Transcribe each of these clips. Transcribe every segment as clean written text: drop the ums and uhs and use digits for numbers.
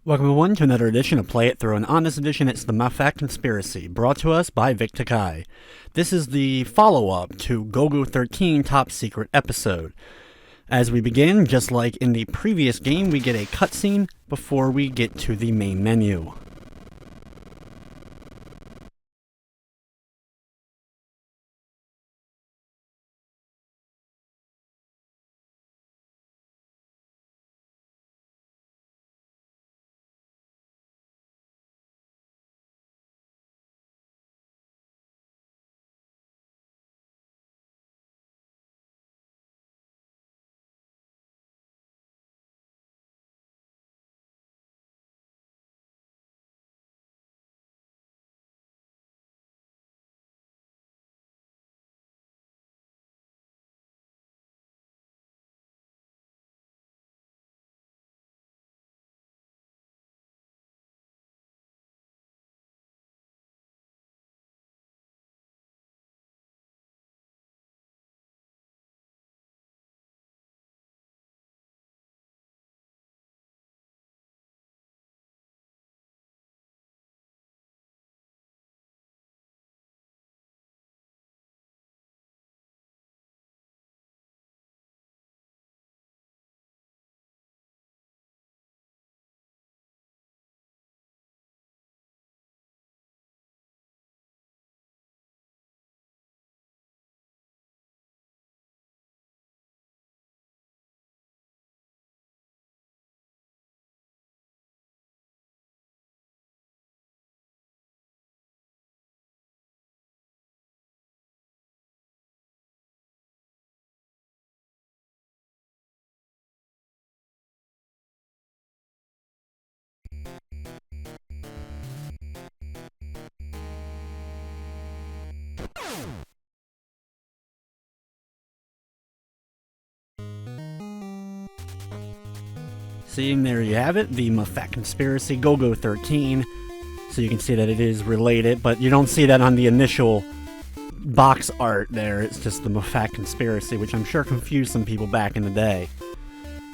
Welcome everyone to another edition of Play It Through, and on this edition it's the Mafat Conspiracy, brought to us by Vic Tokai. This is the follow-up to Golgo 13 Top Secret episode. As we begin, just like in the previous game, we get a cutscene before we get to the main menu. See, and there you have it, the Mafat Conspiracy, Golgo 13. So you can see that it is related, but you don't see that on the initial box art there. It's just the Mafat Conspiracy, which I'm sure confused some people back in the day.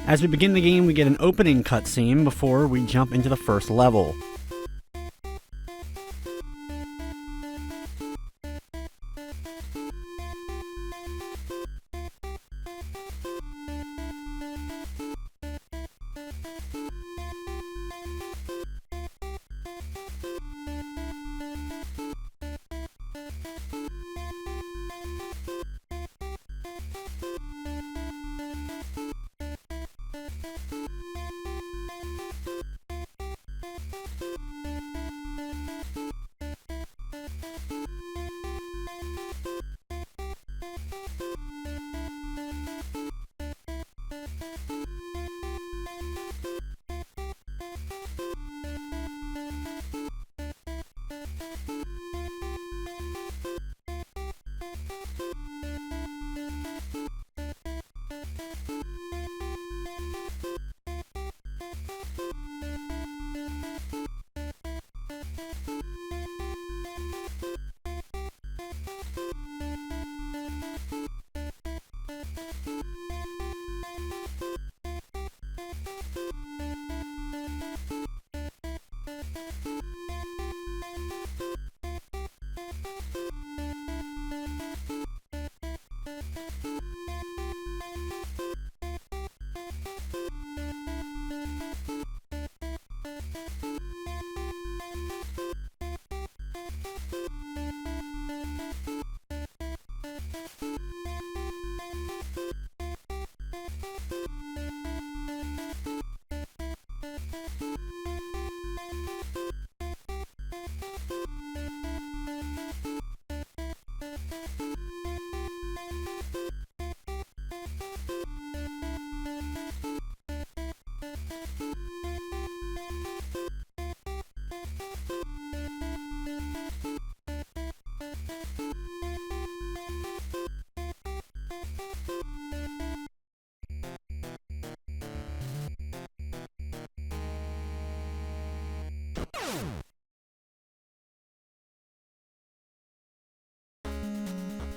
As we begin the game, we get an opening cutscene before we jump into the first level.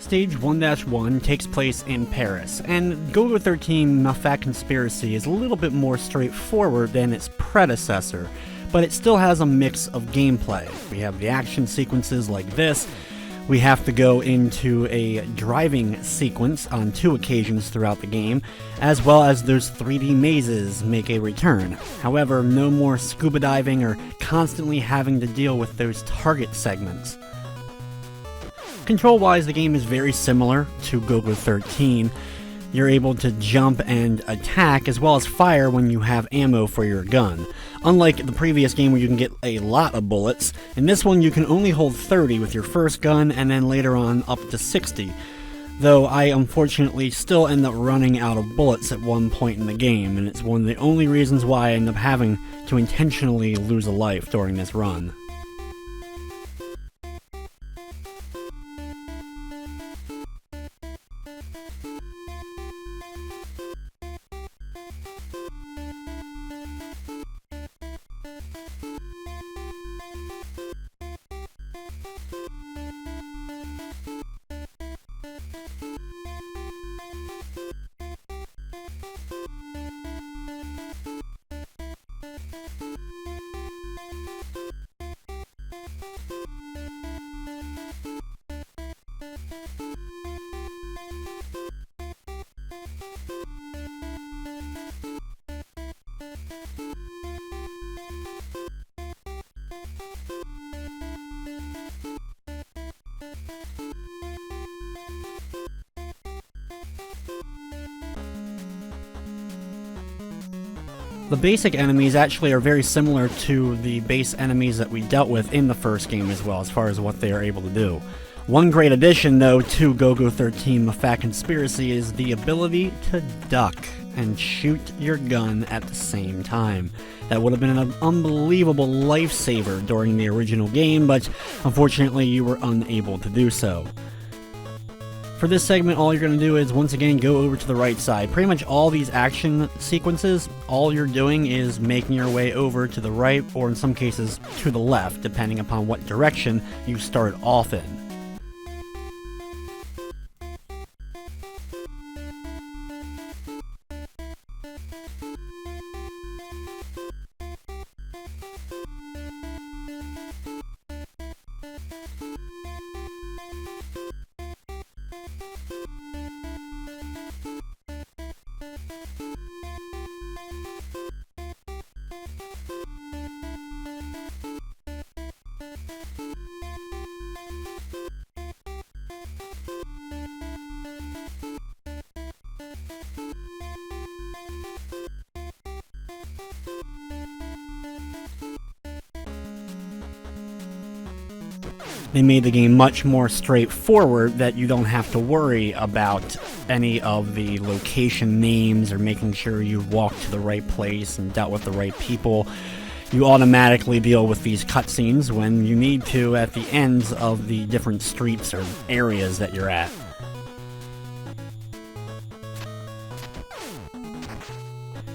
Stage 1-1 takes place in Paris, and Golgo 13 Mafat Conspiracy is a little bit more straightforward than its predecessor, but it still has a mix of gameplay. We have the action sequences like this. We have to go into a driving sequence on 2 occasions throughout the game, as well as those 3D mazes make a return. However, no more scuba diving or constantly having to deal with those target segments. Control-wise, the game is very similar to Golgo 13. You're able to jump and attack as well as fire when you have ammo for your gun. Unlike the previous game where you can get a lot of bullets, in this one you can only hold 30 with your first gun and then later on up to 60. Though I unfortunately still end up running out of bullets at one point in the game, and it's one of the only reasons why I end up having to intentionally lose a life during this run. The basic enemies actually are very similar to the base enemies that we dealt with in the first game as well, as far as what they are able to do. One great addition, though, to Golgo 13 Mafat Conspiracy is the ability to duck and shoot your gun at the same time. That would have been an unbelievable lifesaver during the original game, but unfortunately you were unable to do so. For this segment, all you're going to do is, once again, go over to the right side. Pretty much all these action sequences, all you're doing is making your way over to the right, or in some cases, to the left, depending upon what direction you start off in. They made the game much more straightforward, that you don't have to worry about any of the location names or making sure you walked to the right place and dealt with the right people. You automatically deal with these cutscenes when you need to at the ends of the different streets or areas that you're at.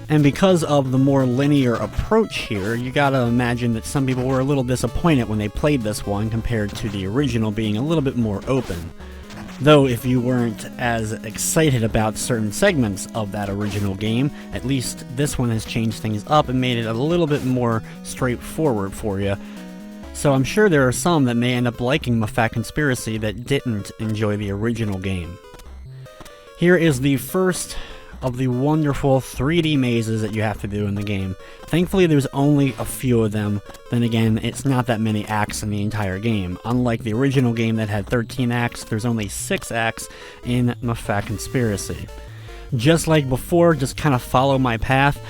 And because of the more linear approach here, you gotta imagine that some people were a little disappointed when they played this one compared to the original being a little bit more open. Though if you weren't as excited about certain segments of that original game, at least this one has changed things up and made it a little bit more straightforward for you. So I'm sure there are some that may end up liking Mafat Conspiracy that didn't enjoy the original game. Here is the first of the wonderful 3D mazes that you have to do in the game. Thankfully, there's only a few of them. Then again, it's not that many acts in the entire game. Unlike the original game that had 13 acts, there's only 6 acts in Mafat Conspiracy. Just like before, just kind of follow my path.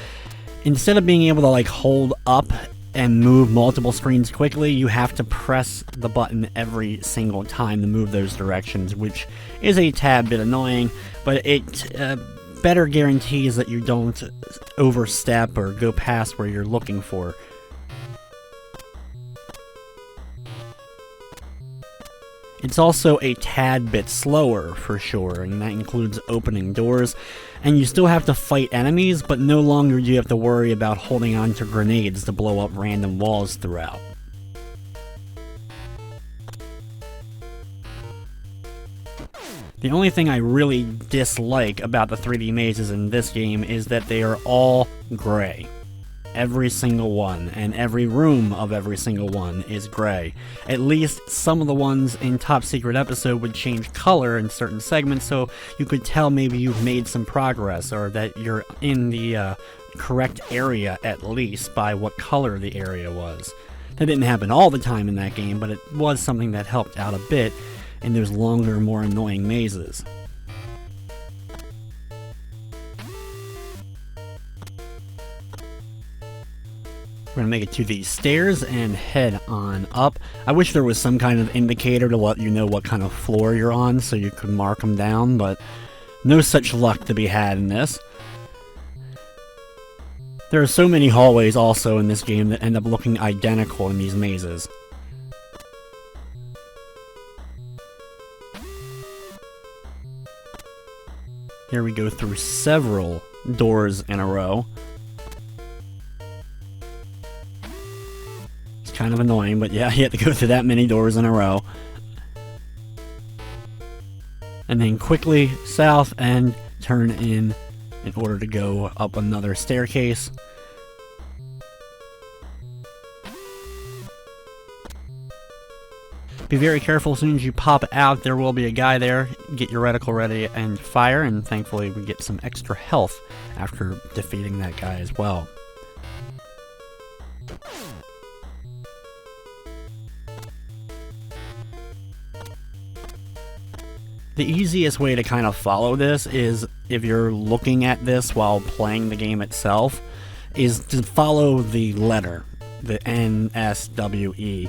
Instead of being able to hold up and move multiple screens quickly, you have to press the button every single time to move those directions, which is a tad bit annoying, but it better guarantees that you don't overstep or go past where you're looking for. It's also a tad bit slower for sure, and that includes opening doors, and you still have to fight enemies, but no longer do you have to worry about holding on to grenades to blow up random walls throughout. The only thing I really dislike about the 3D mazes in this game is that they are all gray. Every single one, and every room of every single one is gray. At least some of the ones in Top Secret Episode would change color in certain segments, so you could tell maybe you've made some progress, or that you're in the correct area at least by what color the area was. That didn't happen all the time in that game, but it was something that helped out a bit in those longer, more annoying mazes. We're going to make it to these stairs and head on up. I wish there was some kind of indicator to let you know what kind of floor you're on so you could mark them down, but no such luck to be had in this. There are so many hallways also in this game that end up looking identical in these mazes. Here we go through several doors in a row. Kind of annoying, but yeah, you have to go through that many doors in a row. And then quickly south and turn in order to go up another staircase. Be very careful as soon as you pop out, there will be a guy there. Get your reticle ready and fire, and thankfully we get some extra health after defeating that guy as well. The easiest way to kind of follow this is, if you're looking at this while playing the game itself, is to follow the letter, the NSWE.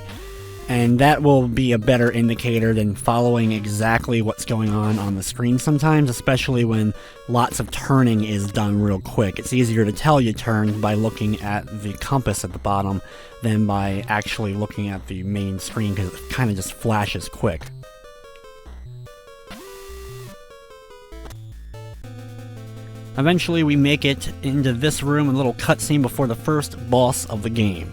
And that will be a better indicator than following exactly what's going on the screen sometimes, especially when lots of turning is done real quick. It's easier to tell you turned by looking at the compass at the bottom than by actually looking at the main screen, because it kind of just flashes quick. Eventually we make it into this room, a little cutscene before the first boss of the game.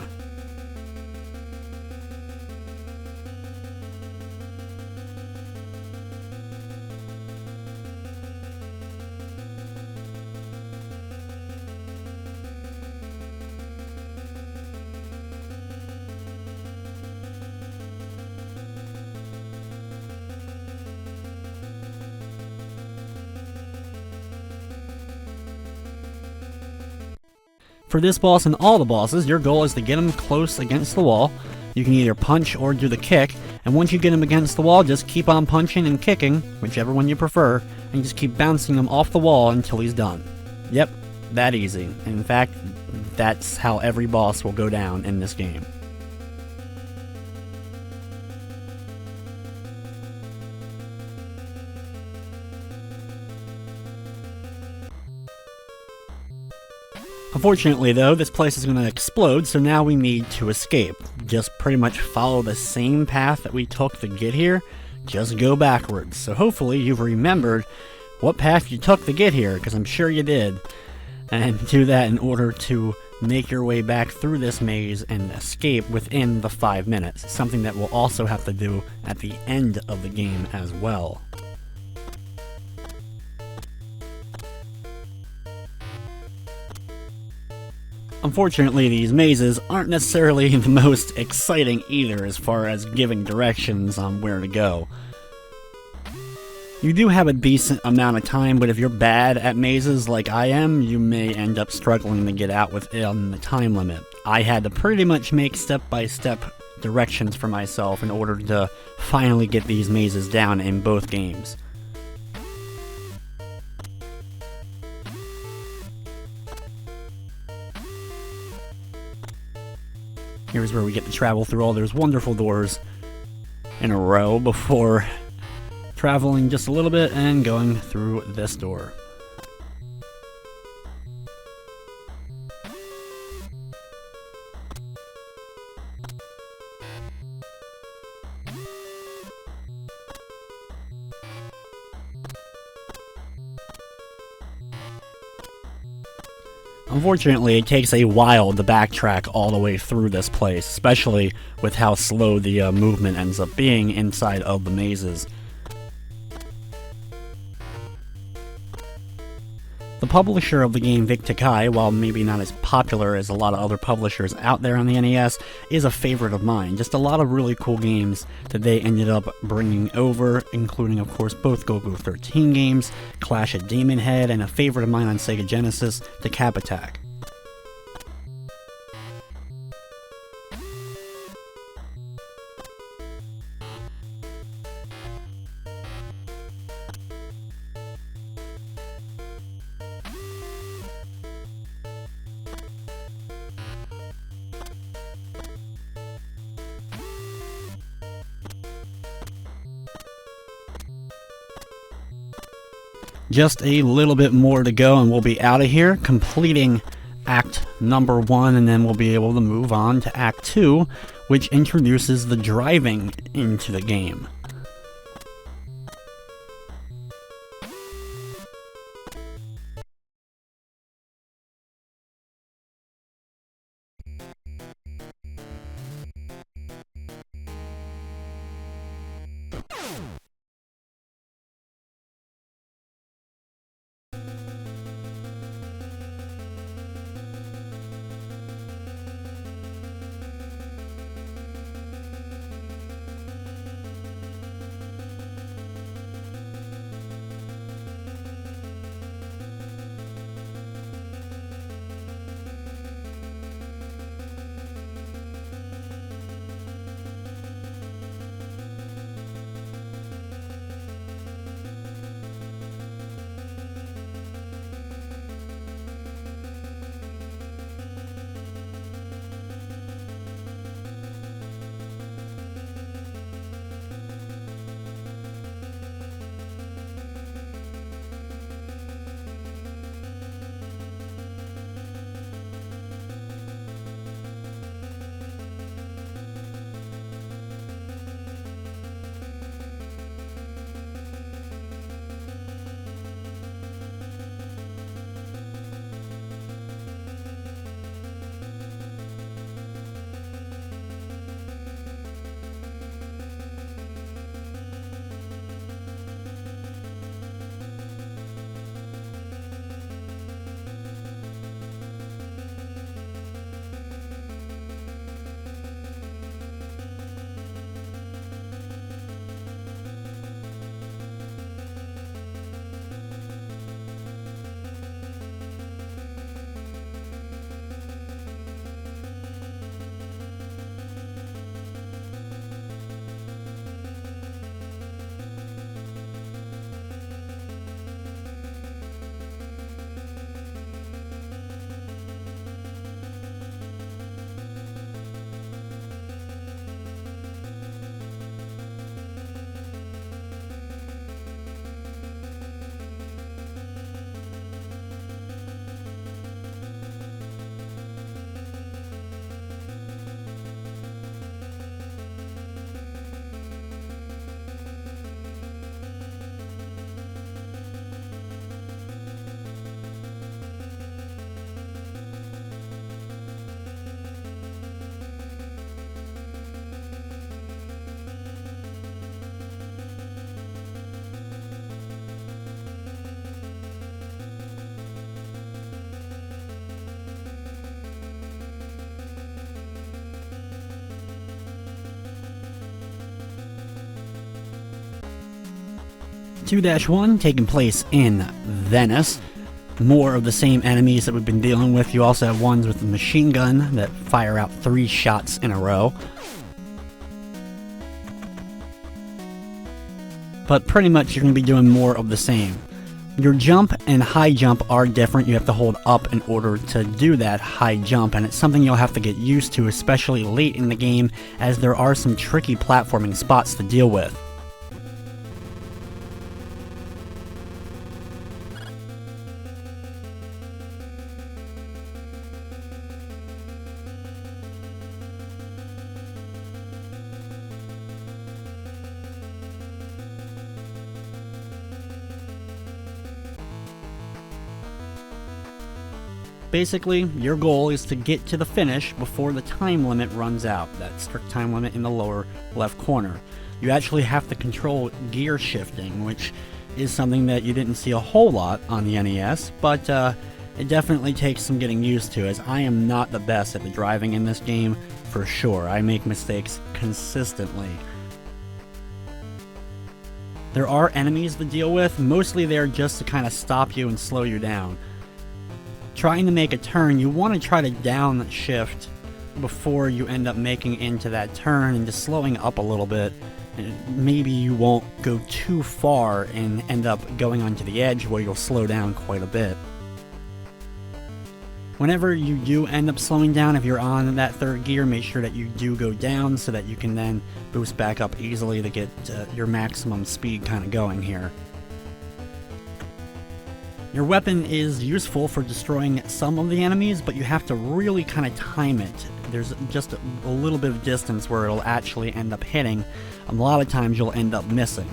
For this boss and all the bosses, your goal is to get them close against the wall. You can either punch or do the kick, and once you get them against the wall, just keep on punching and kicking, whichever one you prefer, and just keep bouncing them off the wall until he's done. Yep, that easy. In fact, that's how every boss will go down in this game. Unfortunately though, this place is going to explode, so now we need to escape. Just pretty much follow the same path that we took to get here, just go backwards. So hopefully you've remembered what path you took to get here, because I'm sure you did. And do that in order to make your way back through this maze and escape within the 5 minutes. Something that we'll also have to do at the end of the game as well. Unfortunately, these mazes aren't necessarily the most exciting either as far as giving directions on where to go. You do have a decent amount of time, but if you're bad at mazes like I am, you may end up struggling to get out within the time limit. I had to pretty much make step-by-step directions for myself in order to finally get these mazes down in both games. Here's where we get to travel through all those wonderful doors in a row before traveling just a little bit and going through this door. Unfortunately, it takes a while to backtrack all the way through this place, especially with how slow the movement ends up being inside of the mazes. The publisher of the game, Vic Tokai, while maybe not as popular as a lot of other publishers out there on the NES, is a favorite of mine. Just a lot of really cool games that they ended up bringing over, including, of course, both Golgo 13 games, Clash at Demon Head, and a favorite of mine on Sega Genesis, the Cap Attack. Just a little bit more to go and we'll be out of here, completing Act number 1, and then we'll be able to move on to Act 2, which introduces the driving into the game. (2-1) taking place in Venice. More of the same enemies that we've been dealing with. You also have ones with the machine gun that fire out 3 shots in a row. But pretty much you're going to be doing more of the same. Your jump and high jump are different. You have to hold up in order to do that high jump, and it's something you'll have to get used to, especially late in the game, as there are some tricky platforming spots to deal with. Basically, your goal is to get to the finish before the time limit runs out, that strict time limit in the lower left corner. You actually have to control gear shifting, which is something that you didn't see a whole lot on the NES, but it definitely takes some getting used to, as I am not the best at the driving in this game, for sure. I make mistakes consistently. There are enemies to deal with, mostly they're just to kind of stop you and slow you down. Trying to make a turn, you want to try to downshift before you end up making into that turn and just slowing up a little bit. Maybe you won't go too far and end up going onto the edge where you'll slow down quite a bit. Whenever you do end up slowing down, if you're on that third gear, make sure that you do go down so that you can then boost back up easily to get your maximum speed kind of going here. Your weapon is useful for destroying some of the enemies, but you have to really kind of time it. There's just a little bit of distance where it'll actually end up hitting. A lot of times you'll end up missing.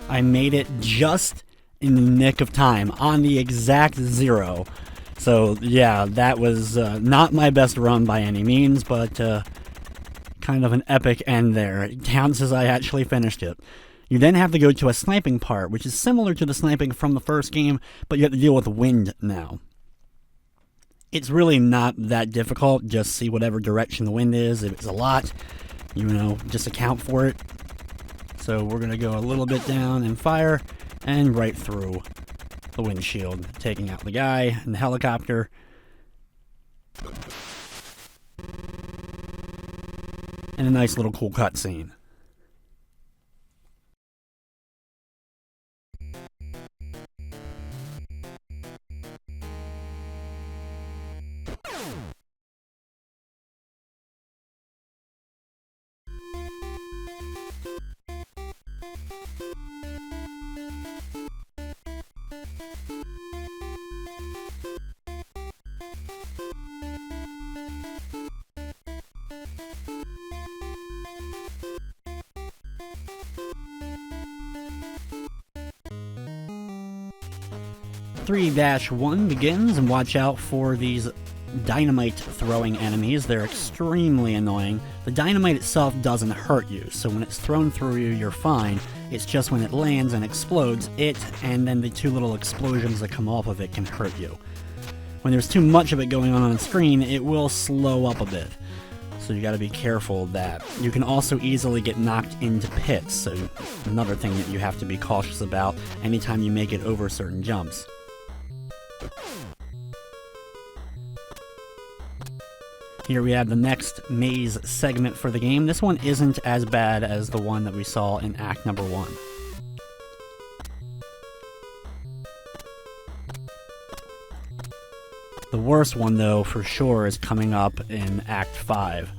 I made it just in the nick of time, on the exact 0. So yeah, that was not my best run by any means, but kind of an epic end there. It counts as I actually finished it. You then have to go to a sniping part, which is similar to the sniping from the first game, but you have to deal with wind now. It's really not that difficult, just see whatever direction the wind is. If it's a lot, just account for it. So we're going to go a little bit down and fire, and right through the windshield, taking out the guy in the helicopter. And a nice little cool cutscene. -1 begins, and watch out for these dynamite throwing enemies. They're extremely annoying. The dynamite itself doesn't hurt you, so when it's thrown through you, you're fine. It's just when it lands and explodes, it and then the 2 little explosions that come off of it can hurt you. When there's too much of it going on the screen, it will slow up a bit. So you gotta be careful of that. You can also easily get knocked into pits, so another thing that you have to be cautious about anytime you make it over certain jumps. Here we have the next maze segment for the game. This one isn't as bad as the one that we saw in Act number 1. The worst one, though, for sure, is coming up in Act 5.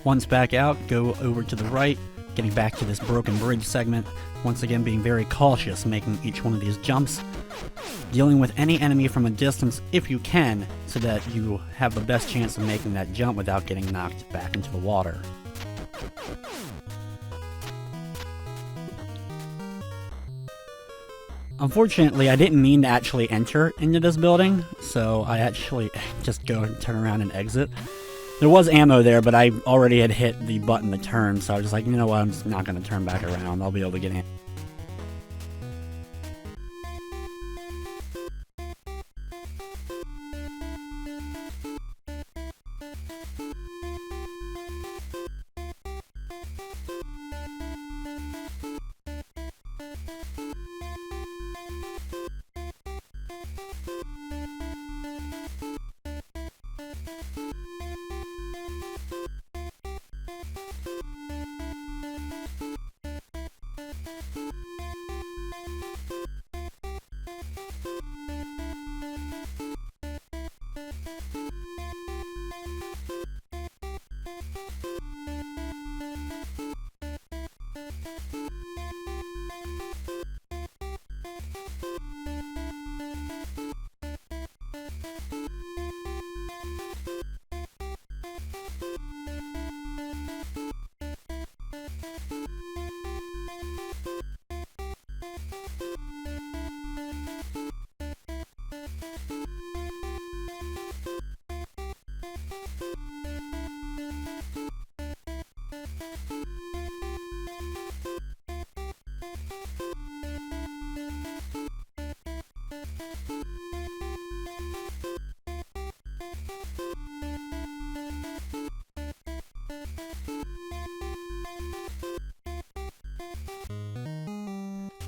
Once back out, go over to the right, getting back to this broken bridge segment. Once again, being very cautious, making each one of these jumps. Dealing with any enemy from a distance if you can, so that you have the best chance of making that jump without getting knocked back into the water. Unfortunately, I didn't mean to actually enter into this building, so I actually just go and turn around and exit. There was ammo there, but I already had hit the button to turn, so I was just like, you know what, I'm just not going to turn back around. I'll be able to get in.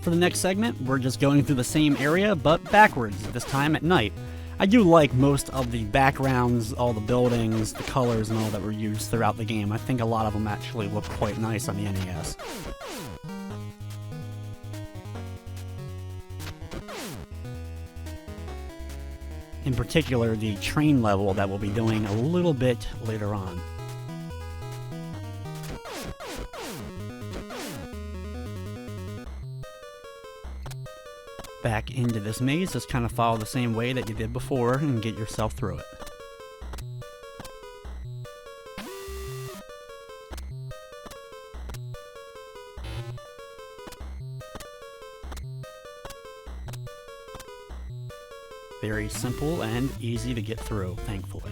For the next segment, we're just going through the same area, but backwards, this time at night. I do like most of the backgrounds, all the buildings, the colors, and all that were used throughout the game. I think a lot of them actually look quite nice on the NES. In particular, the train level that we'll be doing a little bit later on. Back into this maze, just kind of follow the same way that you did before and get yourself through it. Very simple and easy to get through, thankfully.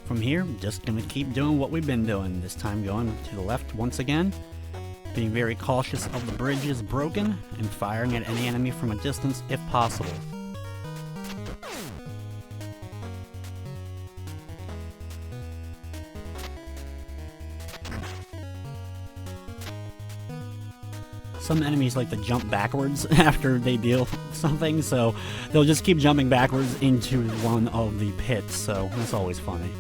From here, just gonna keep doing what we've been doing, this time going to the left once again. Being very cautious of the bridges broken, and firing at any enemy from a distance if possible. Some enemies like to jump backwards after they deal something, so they'll just keep jumping backwards into one of the pits, so that's always funny.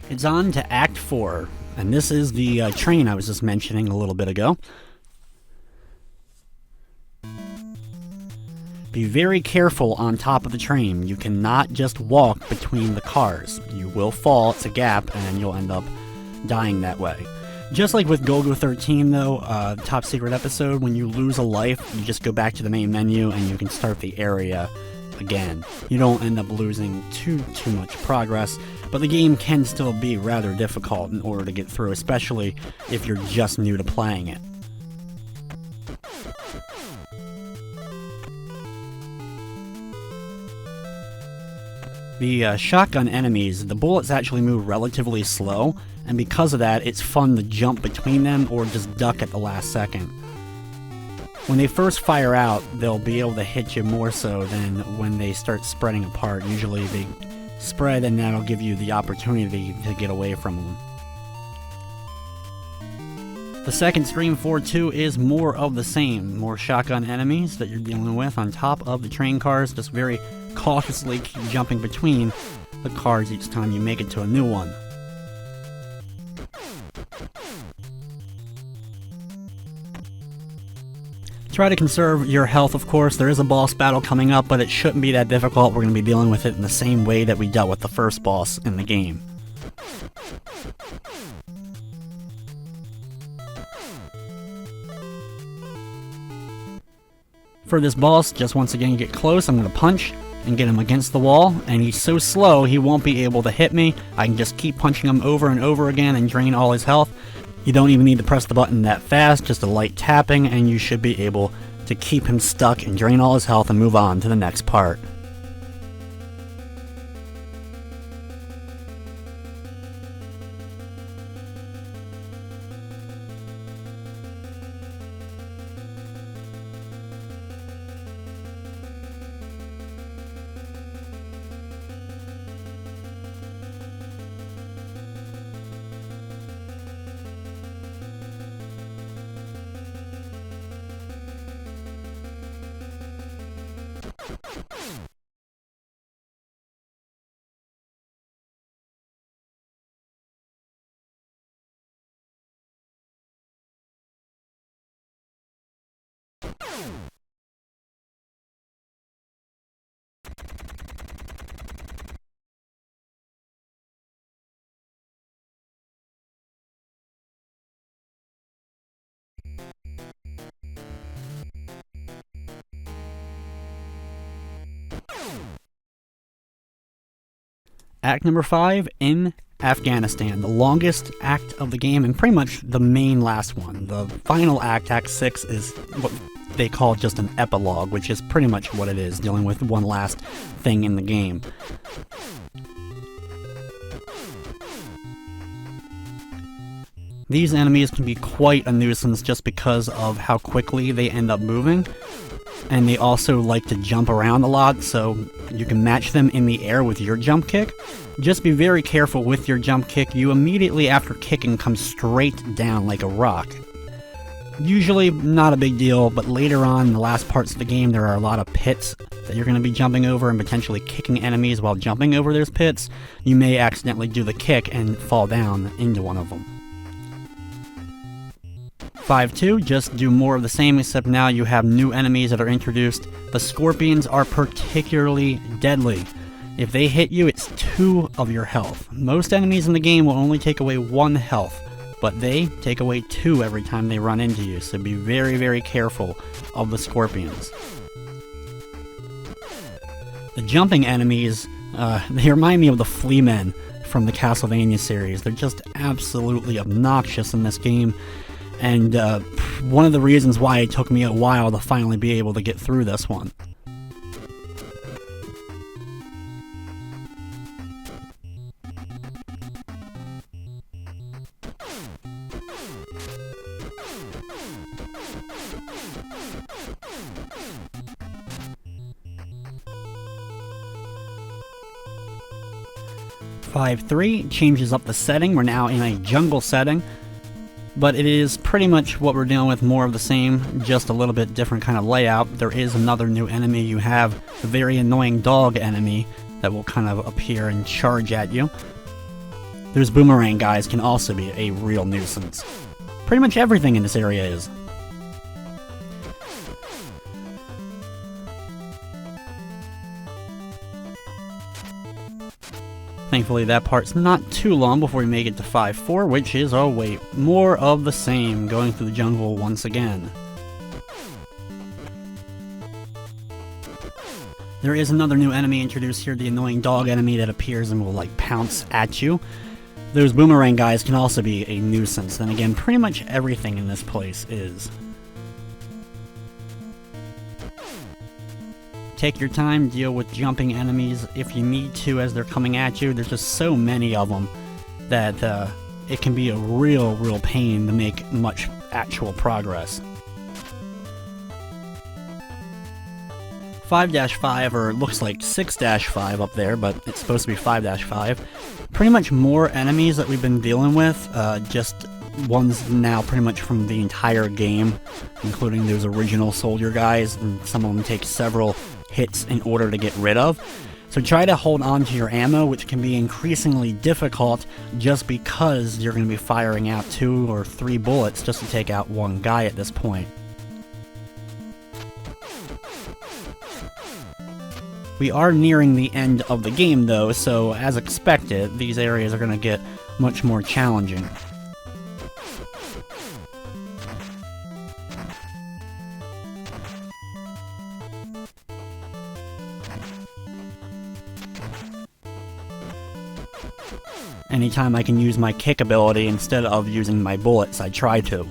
It's on to Act 4, and this is the train I was just mentioning a little bit ago. Be very careful on top of the train. You cannot just walk between the cars. You will fall, it's a gap, and you'll end up dying that way. Just like with Golgo 13 though, the top secret episode, when you lose a life, you just go back to the main menu and you can start the area again. You don't end up losing too much progress, but the game can still be rather difficult in order to get through, especially if you're just new to playing it. The shotgun enemies, the bullets actually move relatively slow, and because of that, it's fun to jump between them or just duck at the last second. When they first fire out, they'll be able to hit you more so than when they start spreading apart. Usually they spread, and that'll give you the opportunity to get away from them. The second stream for 2 is more of the same. More shotgun enemies that you're dealing with on top of the train cars, just very cautiously keep jumping between the cars each time you make it to a new one. Try to conserve your health, of course. There is a boss battle coming up, but it shouldn't be that difficult. We're going to be dealing with it in the same way that we dealt with the first boss in the game. For this boss, just once again get close, I'm going to punch and get him against the wall, and he's so slow he won't be able to hit me. I can just keep punching him over and over again and drain all his health. You don't even need to press the button that fast, just a light tapping, and you should be able to keep him stuck and drain all his health and move on to the next part. Act number 5 in Afghanistan, the longest act of the game and pretty much the main last one. The final act, Act 6, is what they call just an epilogue, which is pretty much what it is, dealing with one last thing in the game. These enemies can be quite a nuisance just because of how quickly they end up moving, and they also like to jump around a lot, so you can match them in the air with your jump kick. Just be very careful with your jump kick. You immediately after kicking come straight down like a rock. Usually not a big deal, but later on in the last parts of the game there are a lot of pits that you're going to be jumping over and potentially kicking enemies while jumping over those pits. You may accidentally do the kick and fall down into one of them. 5-2, just do more of the same, except now you have new enemies that are introduced. The scorpions are particularly deadly. If they hit you, it's 2 of your health. Most enemies in the game will only take away 1 health, but they take away 2 every time they run into you, so be very, very careful of the scorpions. The jumping enemies, they remind me of the flea men from the Castlevania series. They're just absolutely obnoxious in this game. And one of the reasons why it took me a while to finally be able to get through this one. .5.3 changes up the setting. We're now in a jungle setting. But it is pretty much what we're dealing with, more of the same, just a little bit different kind of layout. There is another new enemy. You have a very annoying dog enemy that will kind of appear and charge at you. Those boomerang guys can also be a real nuisance. Pretty much everything in this area is. Thankfully that part's not too long before we make it to 5-4, which is, oh wait, more of the same, going through the jungle once again. There is another new enemy introduced here, the annoying dog enemy that appears and will like pounce at you. Those boomerang guys can also be a nuisance. Then again, pretty much everything in this place is. Take your time, deal with jumping enemies if you need to as they're coming at you. There's just so many of them that it can be a real pain to make much actual progress. 5-5, or it looks like 6-5 up there, but it's supposed to be 5-5. Pretty much more enemies that we've been dealing with, just ones now pretty much from the entire game, including those original soldier guys, and some of them take several hits in order to get rid of. So try to hold on to your ammo, which can be increasingly difficult just because you're going to be firing out 2 or 3 bullets just to take out one guy at this point. We are nearing the end of the game though, so as expected, these areas are going to get much more challenging. Anytime I can use my kick ability instead of using my bullets, I try to.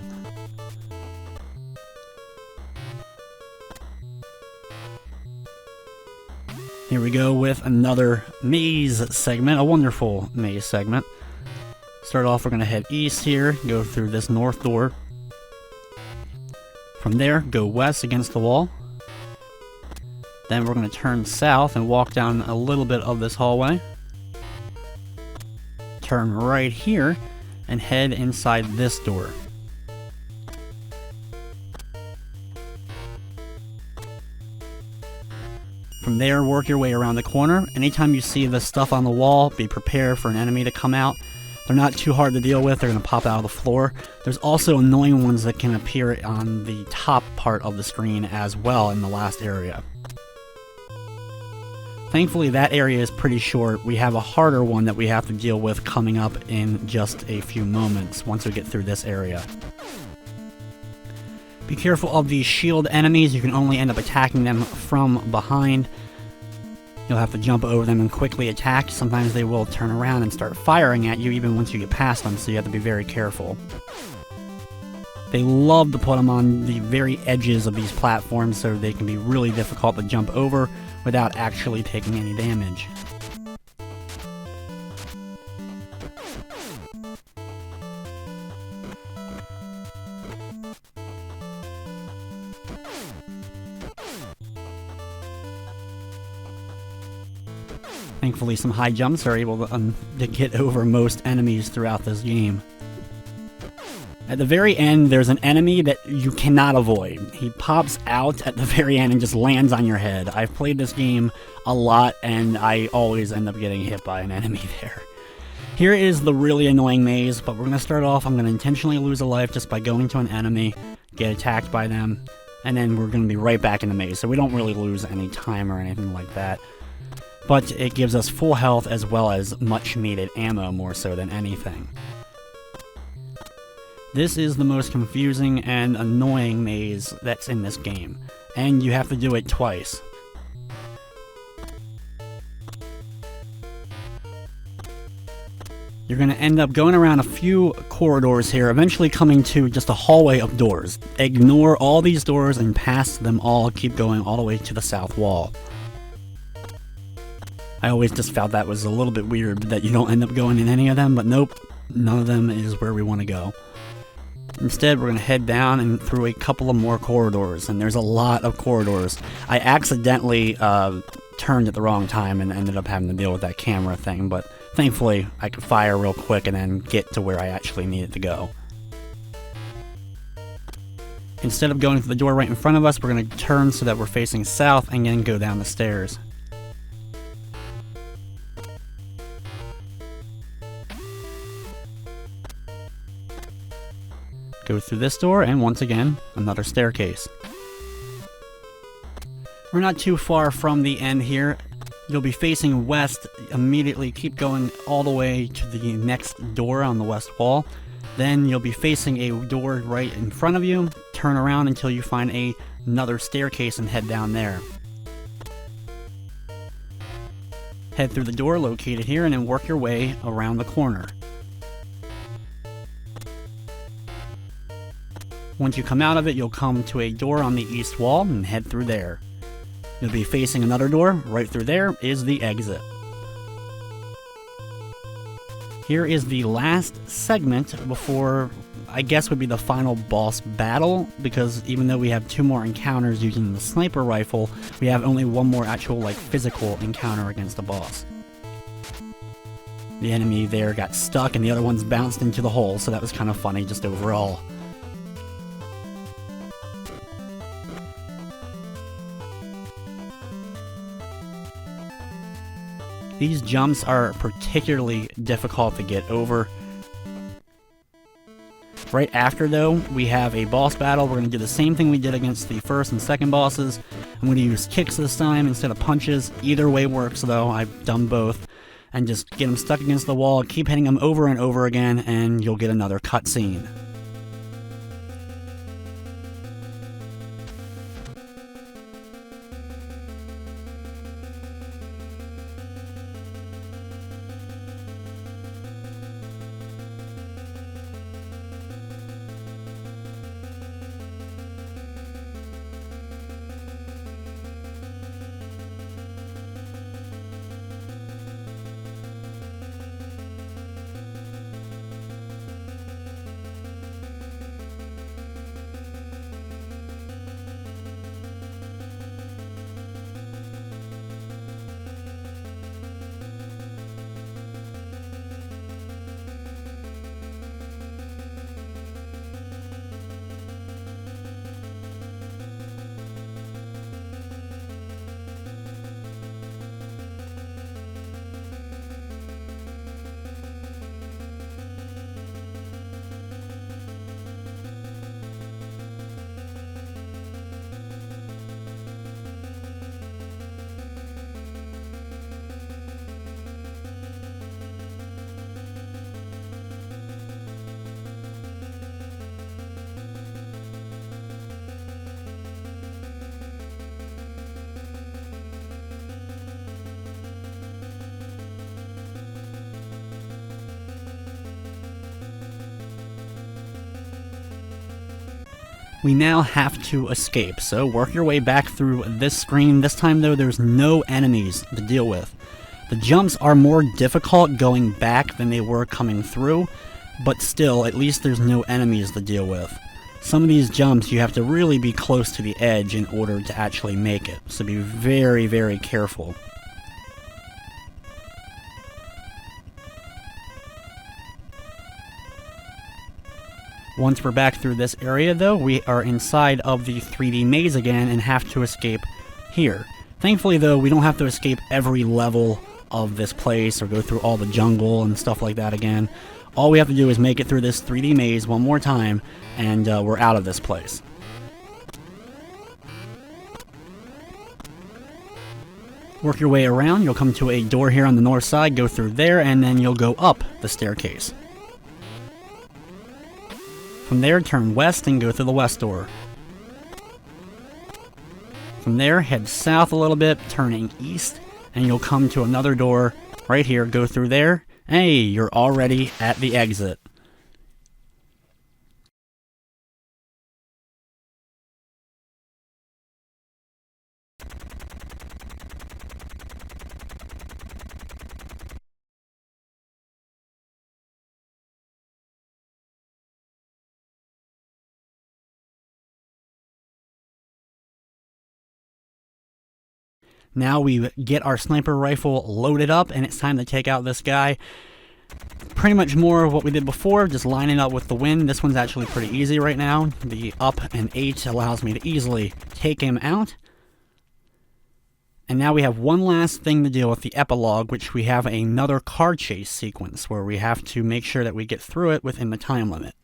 Here we go with another maze segment, a wonderful maze segment. Start off, we're going to head east here, go through this north door. From there, go west against the wall. Then we're going to turn south and walk down a little bit of this hallway. Turn right here and head inside this door. From there, work your way around the corner. Anytime you see the stuff on the wall, be prepared for an enemy to come out. They're not too hard to deal with, they're going to pop out of the floor. There's also annoying ones that can appear on the top part of the screen as well in the last area. Thankfully, that area is pretty short. We have a harder one that we have to deal with coming up in just a few moments once we get through this area. Be careful of these shield enemies. You can only end up attacking them from behind. You'll have to jump over them and quickly attack. Sometimes they will turn around and start firing at you even once you get past them, so you have to be very careful. They love to put them on the very edges of these platforms so they can be really difficult to jump over without actually taking any damage. Thankfully, some high jumps are able to get over most enemies throughout this game. At the very end, there's an enemy that you cannot avoid. He pops out at the very end and just lands on your head. I've played this game a lot, and I always end up getting hit by an enemy there. Here is the really annoying maze, but we're going to start off. I'm going to intentionally lose a life just by going to an enemy, get attacked by them, and then we're going to be right back in the maze, so we don't really lose any time or anything like that. But it gives us full health as well as much needed ammo, more so than anything. This is the most confusing and annoying maze that's in this game, and you have to do it twice. You're going to end up going around a few corridors here, eventually coming to just a hallway of doors. Ignore all these doors and pass them all, keep going all the way to the south wall. I always just felt that was a little bit weird that you don't end up going in any of them, but nope, none of them is where we want to go. Instead, we're going to head down and through a couple of more corridors, and there's a lot of corridors. I accidentally turned at the wrong time and ended up having to deal with that camera thing, but thankfully I could fire real quick and then get to where I actually needed to go. Instead of going to the door right in front of us, we're going to turn so that we're facing south and then go down the stairs. Go through this door, and once again, another staircase. We're not too far from the end here. You'll be facing west, immediately keep going all the way to the next door on the west wall. Then you'll be facing a door right in front of you, turn around until you find another staircase and head down there. head through the door located here and then work your way around the corner. Once you come out of it, you'll come to a door on the east wall and head through there. You'll be facing another door. Right through there is the exit. Here is the last segment before, I guess, would be the final boss battle, because even though we have 2 more encounters using the sniper rifle, we have only 1 more actual, like, physical encounter against the boss. The enemy there got stuck and the other ones bounced into the hole, so that was kind of funny just overall. These jumps are particularly difficult to get over. Right after, though, we have a boss battle. We're going to do the same thing we did against the first and second bosses. I'm going to use kicks this time instead of punches. Either way works, though. I've done both. And just get them stuck against the wall, keep hitting them over and over again, and you'll get another cutscene. We now have to escape, so work your way back through this screen. This time, though, there's no enemies to deal with. The jumps are more difficult going back than they were coming through, but still, at least there's no enemies to deal with. Some of these jumps, you have to really be close to the edge in order to actually make it, so be very, very careful. Once we're back through this area, though, we are inside of the 3D maze again and have to escape here. Thankfully, though, we don't have to escape every level of this place or go through all the jungle and stuff like that again. All we have to do is make it through this 3D maze one more time, and we're out of this place. Work your way around, you'll come to a door here on the north side, go through there, and then you'll go up the staircase. From there, turn west and go through the west door. From there, head south a little bit, turning east, and you'll come to another door right here. Go through there. Hey, you're already at the exit. Now we get our sniper rifle loaded up, and it's time to take out this guy. Pretty much more of what we did before, just lining up with the wind. This one's actually pretty easy right now. The up and H allows me to easily take him out. And now we have one last thing to deal with, the epilogue, which we have another car chase sequence where we have to make sure that we get through it within the time limit.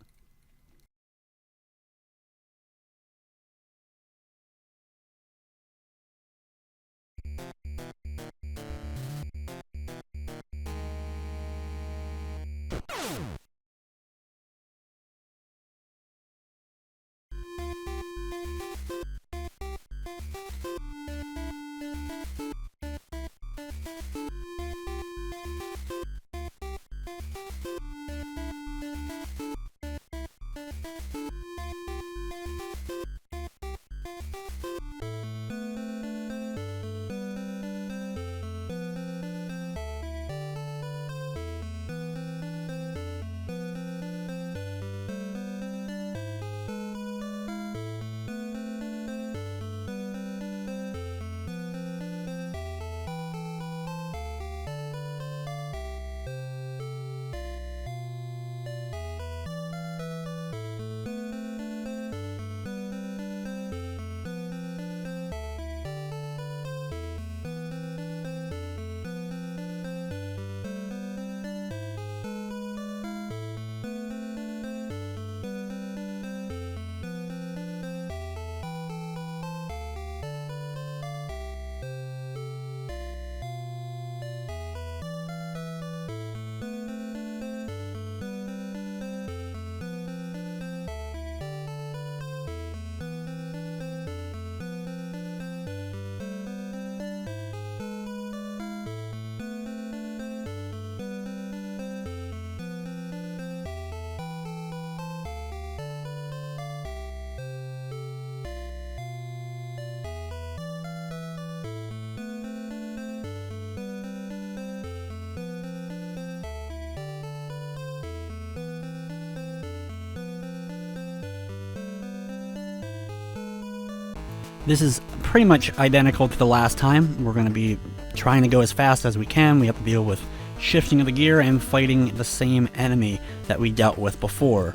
This is pretty much identical to the last time. We're going to be trying to go as fast as we can. We have to deal with shifting of the gear and fighting the same enemy that we dealt with before.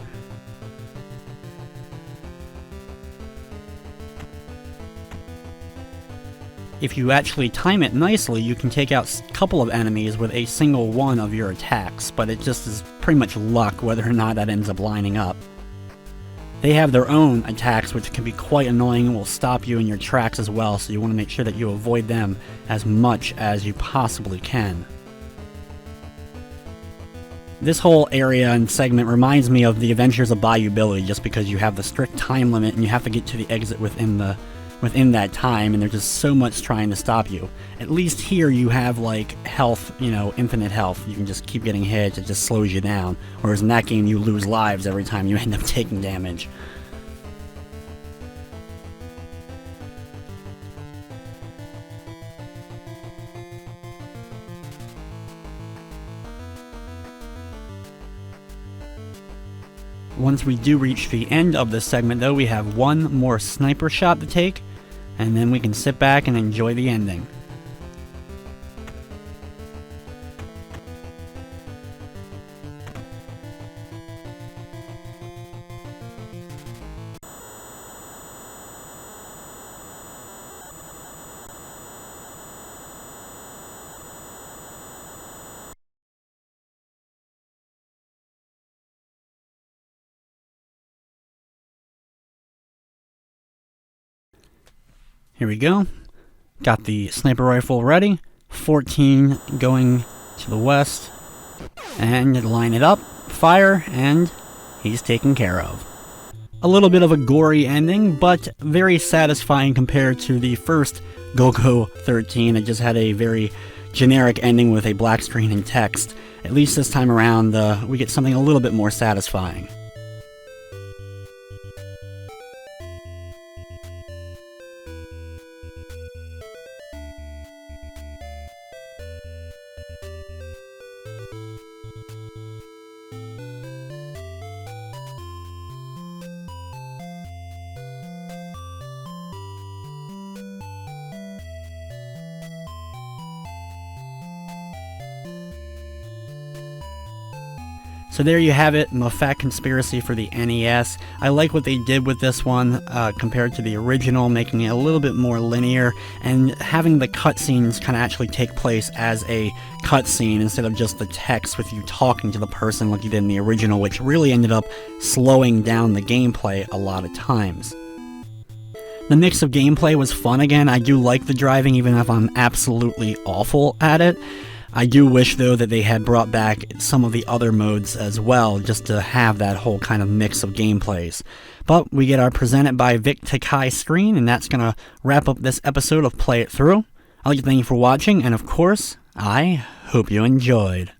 If you actually time it nicely, you can take out a couple of enemies with a single one of your attacks, but it just is pretty much luck whether or not that ends up lining up. They have their own attacks which can be quite annoying and will stop you in your tracks as well, so you want to make sure that you avoid them as much as you possibly can. This whole area and segment reminds me of the Adventures of Bayou Billy, just because you have the strict time limit and you have to get to the exit within that time, and there's just so much trying to stop you. At least here you have like health, infinite health. You can just keep getting hit, it just slows you down. Whereas in that game you lose lives every time you end up taking damage. Once we do reach the end of this segment though, we have one more sniper shot to take, and then we can sit back and enjoy the ending. Here we go. Got the sniper rifle ready. 14 going to the west. And line it up, fire, and he's taken care of. A little bit of a gory ending, but very satisfying compared to the first Golgo 13. It just had a very generic ending with a black screen and text. At least this time around, we get something a little bit more satisfying. So there you have it, Mafat Conspiracy for the NES. I like what they did with this one compared to the original, making it a little bit more linear and having the cutscenes kind of actually take place as a cutscene instead of just the text with you talking to the person like you did in the original, which really ended up slowing down the gameplay a lot of times. The mix of gameplay was fun again. I do like the driving even if I'm absolutely awful at it. I do wish, though, that they had brought back some of the other modes as well, just to have that whole kind of mix of gameplays. But we get our presented by Vic Tokai screen, and that's going to wrap up this episode of Play It Through. I'd like to thank you for watching, and of course, I hope you enjoyed.